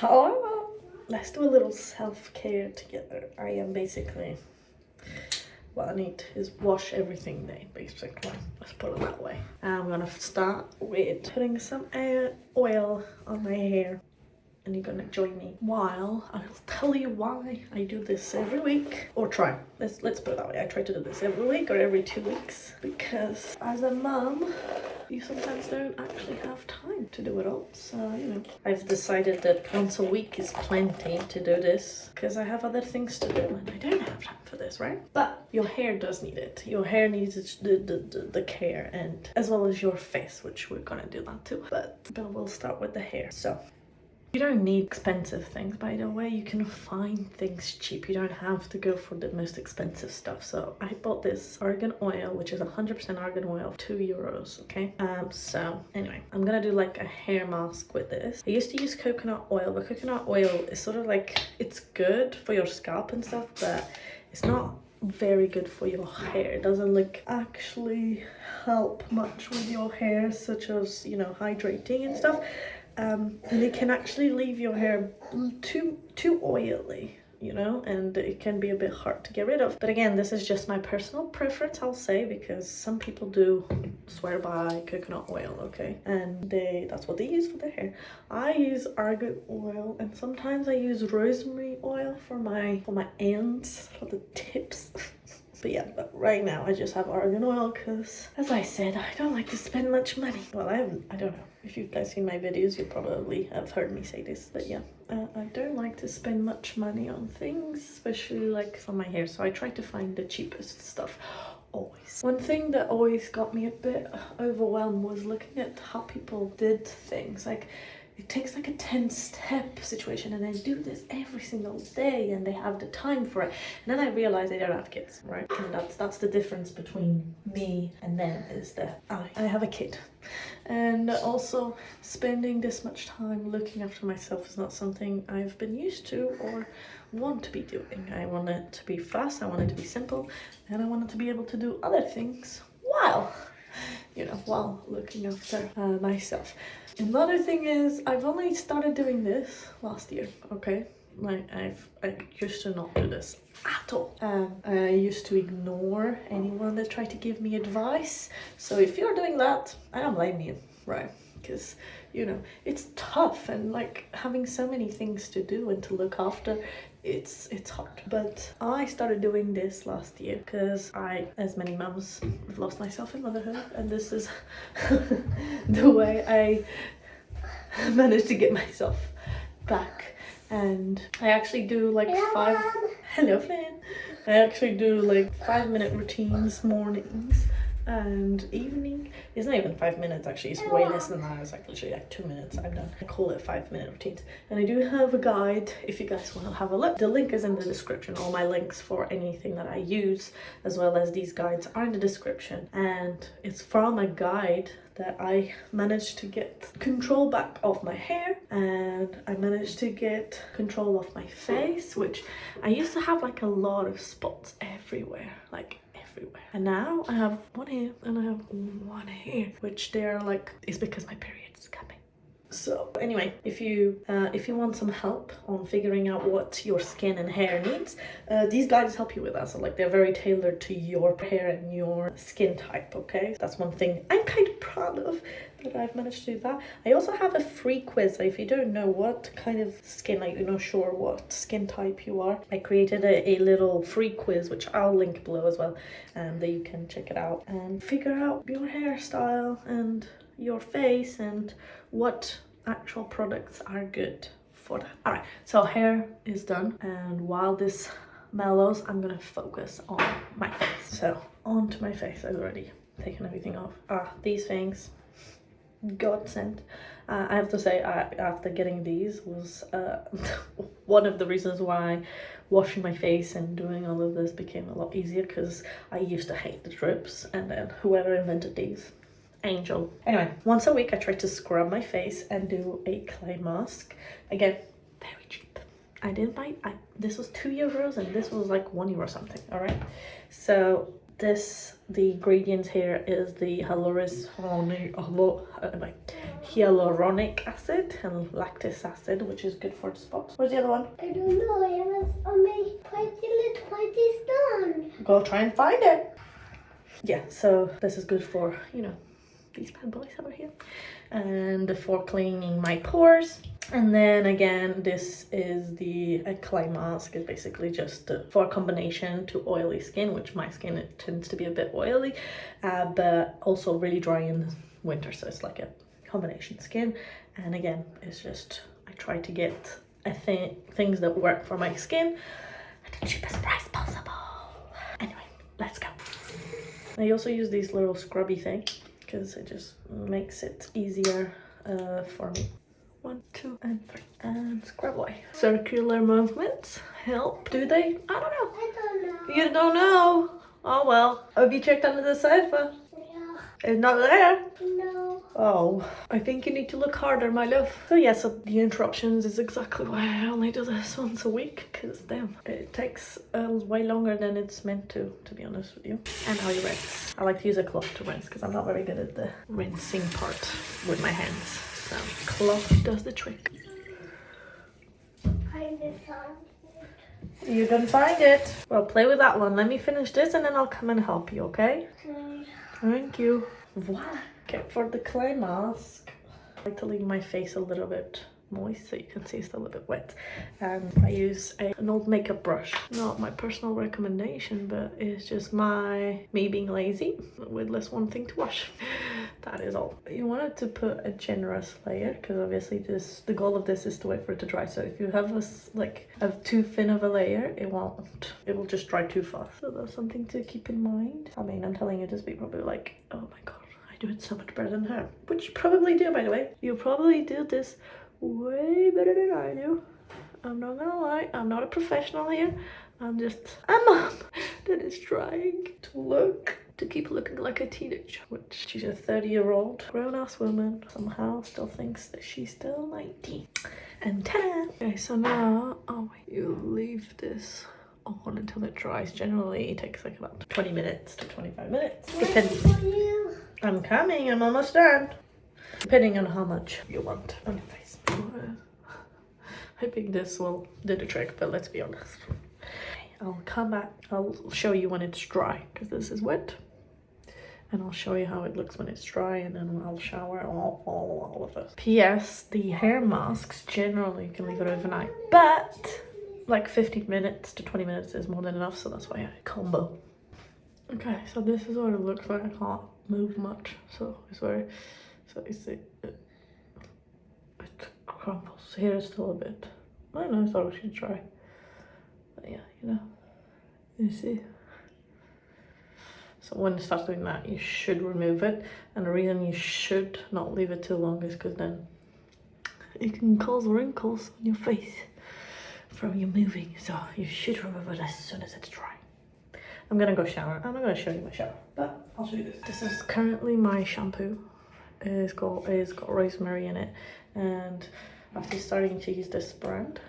Oh, let's do a little self-care together. I am basically, what I need is wash everything day, basically. Let's put it that way. I'm gonna start with putting some oil on my hair. And you're gonna join me while I'll tell you why I do this every week, or try. Let's put it that way. I try to do this every week or every 2 weeks, because as a mom, you sometimes don't actually have time to do it all. So, you know, I've decided that once a week is plenty to do this, because I have other things to do and I don't have time for this, right? But your hair does need it. Your hair needs the care, and as well as your face, which we're gonna do that too. But we'll start with the hair. So you don't need expensive things, by the way. You can find things cheap. You don't have to go for the most expensive stuff. So I bought this argan oil, which is 100% argan oil, €2, okay? So anyway, I'm gonna do like a hair mask with this. I used to use coconut oil, but coconut oil is sort of like, it's good for your scalp and stuff, but it's not very good for your hair. It doesn't like actually help much with your hair, such as, you know, hydrating and stuff. And it can actually leave your hair too oily, you know, and it can be a bit hard to get rid of. But again, this is just my personal preference, I'll say, because some people do swear by coconut oil, okay, and that's what they use for their hair. I use argan oil, and sometimes I use rosemary oil for my ends, for the tips. But yeah, but right now I just have argan oil because, as I said, I don't like to spend much money. Well, I don't know. If you guys seen my videos, you probably have heard me say this. But yeah, I don't like to spend much money on things, especially like for my hair. So I try to find the cheapest stuff. Always. One thing that always got me a bit overwhelmed was looking at how people did things. Like, it takes like a 10-step situation, and they do this every single day, and they have the time for it. And then I realized they don't have kids, right? And that's the difference between me and them, is that I have a kid. And also, spending this much time looking after myself is not something I've been used to or want to be doing. I want it to be fast, I want it to be simple, and I want it to be able to do other things while looking after myself. Another thing is, I've only started doing this last year, okay? Like, I used to not do this at all. I used to ignore anyone that tried to give me advice. So if you're doing that, I don't blame you, right? Because, you know, it's tough, and like having so many things to do and to look after, it's hard. But I started doing this last year because I, as many mums, have lost myself in motherhood, and this is the way I managed to get myself back. And I actually do like hello Flynn. I actually do like 5-minute routines mornings and evening. It's not even 5 minutes, actually, it's way less than that. It's like literally like 2 minutes, I'm done. I call it 5-minute routines. And I do have a guide if you guys want to have a look. The link is in the description. All my links for anything that I use, as well as these guides, are in the description. And it's from a guide that I managed to get control back of my hair, and I managed to get control of my face, which I used to have like a lot of spots everywhere, like everywhere. And now I have one here and I have one here, which they're like, it's because my period's coming. So anyway, if you want some help on figuring out what your skin and hair needs, these guides help you with that. So like, they're very tailored to your hair and your skin type, okay? That's one thing I'm kind of proud of, that I've managed to do that. I also have a free quiz. So if you don't know what kind of skin, like you're not sure what skin type you are, I created a little free quiz, which I'll link below as well, that you can check it out and figure out your hairstyle and your face and what actual products are good for that. All right, so hair is done, and while this mellows, I'm gonna focus on my face. So onto my face. I've already taken everything off. These things, godsend. I have to say, after getting these was one of the reasons why washing my face and doing all of this became a lot easier, because I used to hate the drips, and then whoever invented these, angel. Anyway, once a week I try to scrub my face and do a clay mask. Again, very cheap. I didn't buy, this was €2 and this was like €1 something, all right? So The ingredients here is the hyaluronic acid and lactic acid, which is good for spots. Where's the other one? I don't know. I was on my party done. Go try and find it. Yeah, so this is good for, these bad boys over here, and for cleaning my pores. And then again, this is the clay mask. It's basically just for a combination to oily skin, which my skin, it tends to be a bit oily, but also really dry in the winter, so it's like a combination skin. And again, it's just, I try to get things that work for my skin at the cheapest price possible. Anyway, let's go. I also use these little scrubby thing because it just makes it easier for me. 1, 2, and 3, and scrub away. Circular movements help, do they? I don't know. I don't know. You don't know? Oh well. Have you checked under the sofa? Yeah. It's not there? No. Oh, I think you need to look harder, my love. So yeah, so the interruptions is exactly why I only do this once a week, because damn, it takes way longer than it's meant to be honest with you. And how you rinse. I like to use a cloth to rinse because I'm not very good at the rinsing part with my hands. So cloth does the trick. I just found it. You didn't find it? Well, play with that one. Let me finish this and then I'll come and help you, okay? Okay. Thank you. Voila. Okay, for the clay mask, I like to leave my face a little bit moist so you can see it's a little bit wet. And I use an old makeup brush. Not my personal recommendation, but it's just me being lazy with less one thing to wash. That is all. You wanted to put a generous layer because obviously the goal of this is to wait for it to dry. So if you have too thin of a layer, it will just dry too fast. So that's something to keep in mind. I mean, I'm telling you this, be probably like, oh my god, I do it so much better than her. Which you probably do, by the way. You probably do this way better than I do. I'm not gonna lie, I'm not a professional here. I'm just a mom that is trying to keep looking like a teenager, which she's a 30-year-old grown-ass woman somehow still thinks that she's still 19 and 10. Okay, so now you leave this on until it dries. Generally it takes like about 20 minutes to 25 minutes depending. I'm coming, I'm almost done. Depending on how much you want on your face. I think this will do the trick, but let's be honest. I'll come back, I'll show you when it's dry, because this is wet. And I'll show you how it looks when it's dry, and then I'll shower all of it. P.S. The hair masks, generally you can leave it overnight, but like 15 minutes to 20 minutes is more than enough, so that's why I combo. Okay, so this is what it looks like. I can't move much, so you see it crumbles. Here it's still a bit, I don't know, I thought it should dry. But yeah, you see. So when it starts doing that, you should remove it. And the reason you should not leave it too long is because then it can cause wrinkles on your face from you moving. So you should remove it as soon as it's dry. I'm gonna go shower. I'm not gonna show you my shower, but I'll show you this. This is currently my shampoo. It's got rosemary in it, and after starting to use this brand,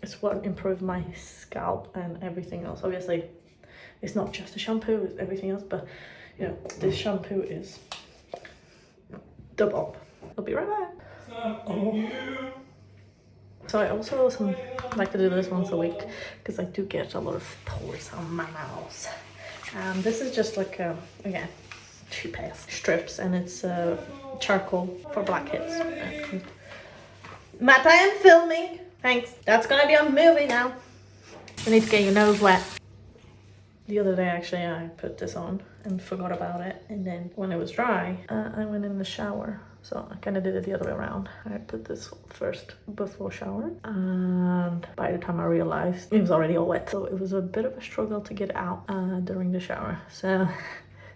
it's what improved my scalp and everything else. Obviously, it's not just the shampoo, it's everything else, but this shampoo is the bomb. I'll be right back. Oh. So I also like to do this once a week because I do get a lot of pores on my mouth. This is just like again, cheap ass strips, and it's charcoal for blackheads. Matt, I am filming. Thanks. That's gonna be a movie now. You need to get your nose wet. The other day, actually, I put this on and forgot about it. And then when it was dry, I went in the shower. So I kind of did it the other way around. I put this first before shower. And by the time I realized, it was already all wet. So it was a bit of a struggle to get out during the shower. So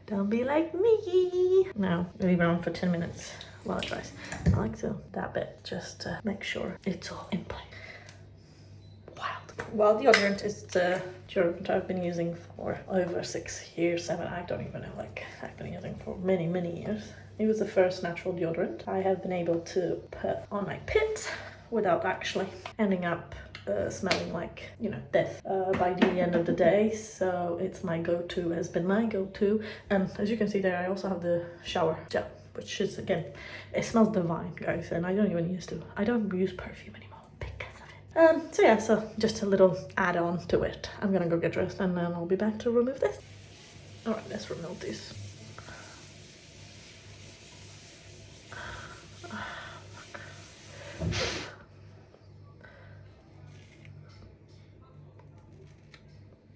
don't be like me. Now, leave it on for 10 minutes while it dries. I like to dab it just to make sure it's all in place. Well, deodorant is the deodorant I've been using for over 6 years, 7, I don't even know, like I've been using for many, many years. It was the first natural deodorant I have been able to put on my pits without actually ending up smelling like, you know, death by the end of the day. So it's my go-to, has been my go-to. And as you can see there, I also have the shower gel, which is, again, it smells divine, guys, and I don't use perfume anymore because of it. So yeah, so just a little add-on to it. I'm gonna go get dressed and then I'll be back to remove this. All right, let's remove this.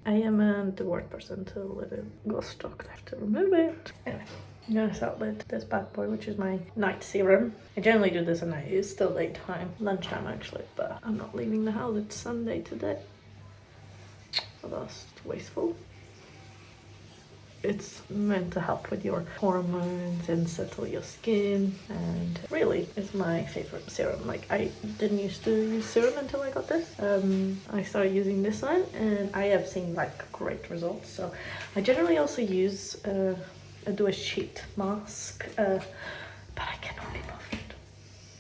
I am the worst person to let it go stuck there to remove it. Anyway, I'm gonna start with this bad boy, which is my night serum. I generally do this at night. It's still daytime, lunchtime actually, but I'm not leaving the house. It's Sunday today. So that's wasteful. It's meant to help with your hormones and settle your skin, and really it's my favorite serum. Like, I didn't used to use serum until I got this. I started using this one and I have seen like great results. So I generally also use I do a sheet mask, but I cannot be bothered.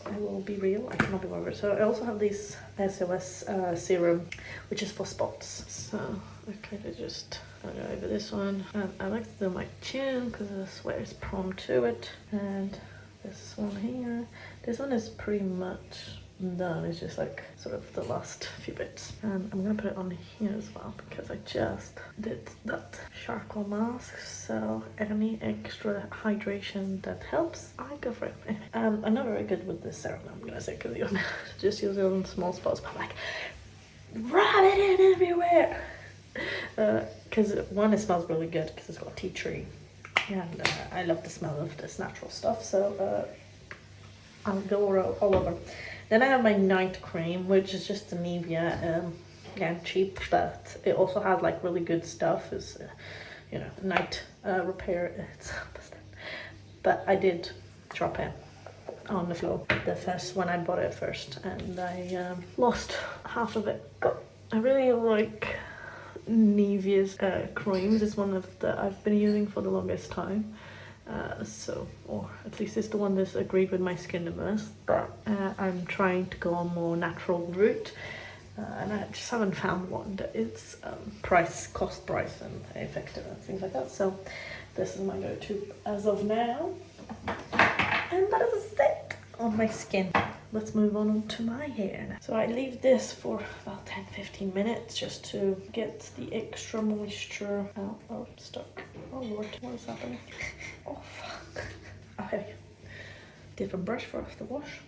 I will be real, I cannot be bothered. So I also have this SOS serum, which is for spots. So I kind of just go over this one. I like to do my chin because that's where it's prone to it. And this one here, this one is pretty much done. It's just like sort of the last few bits. And I'm gonna put it on here as well because I just did that charcoal mask. So any extra hydration that helps, I go for it. Anyway, I'm not very good with this serum, I'm gonna say, because you just use it on small spots, but like rub it in everywhere. Because one, it smells really good because it's got tea tree, and I love the smell of this natural stuff, so I'll go all over. Then I have my night cream, which is just the Nivea, again cheap, but it also has like really good stuff. It's you know, night repair. It's but I did drop it on the floor the first when I bought it first, and I lost half of it. But I really like Nivea's creams. It's one of the I've been using for the longest time, or at least it's the one that's agreed with my skin the most, but I'm trying to go on more natural route, and I just haven't found one that is cost price and effective and things like that. So this is my go-to as of now, and that is it on my skin. Let's move on to my hair now. So I leave this for about 10-15 minutes just to get the extra moisture out. Oh, stuck. Oh lord, what is happening? Oh fuck. Okay, different brush for us to wash.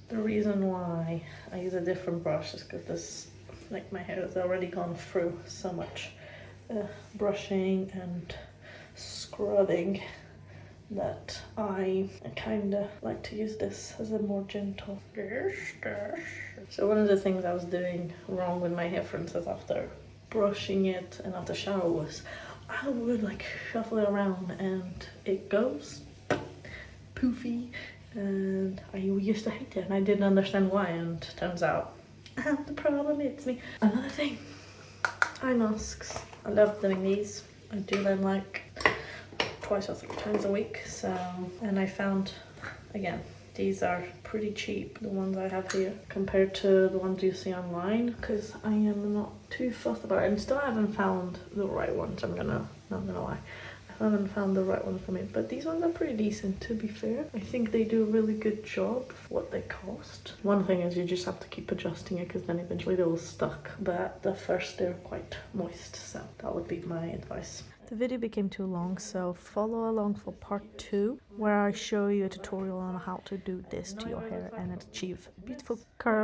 The reason why I use a different brush is because this, like, my hair has already gone through so much brushing and scrubbing that I kind of like to use this as a more gentle. So one of the things I was doing wrong with my hair, for instance, after brushing it and after shower, was I would like shuffle it around and it goes poofy, and I used to hate it and I didn't understand why, and turns out the problem is me. Another thing, eye masks. I love doing these. I do them like twice or 3 times a week. So, and I found, again, these are pretty cheap, the ones I have here, compared to the ones you see online, because I am not too fussed about it, and still haven't found the right ones. Not gonna lie, I haven't found the right one for me, but these ones are pretty decent, to be fair. I think they do a really good job for what they cost. One thing is you just have to keep adjusting it, because then eventually they will stuck, but at first they're quite moist, so that would be my advice. The video became too long, so follow along for part 2, where I show you a tutorial on how to do this to your hair and achieve beautiful curls.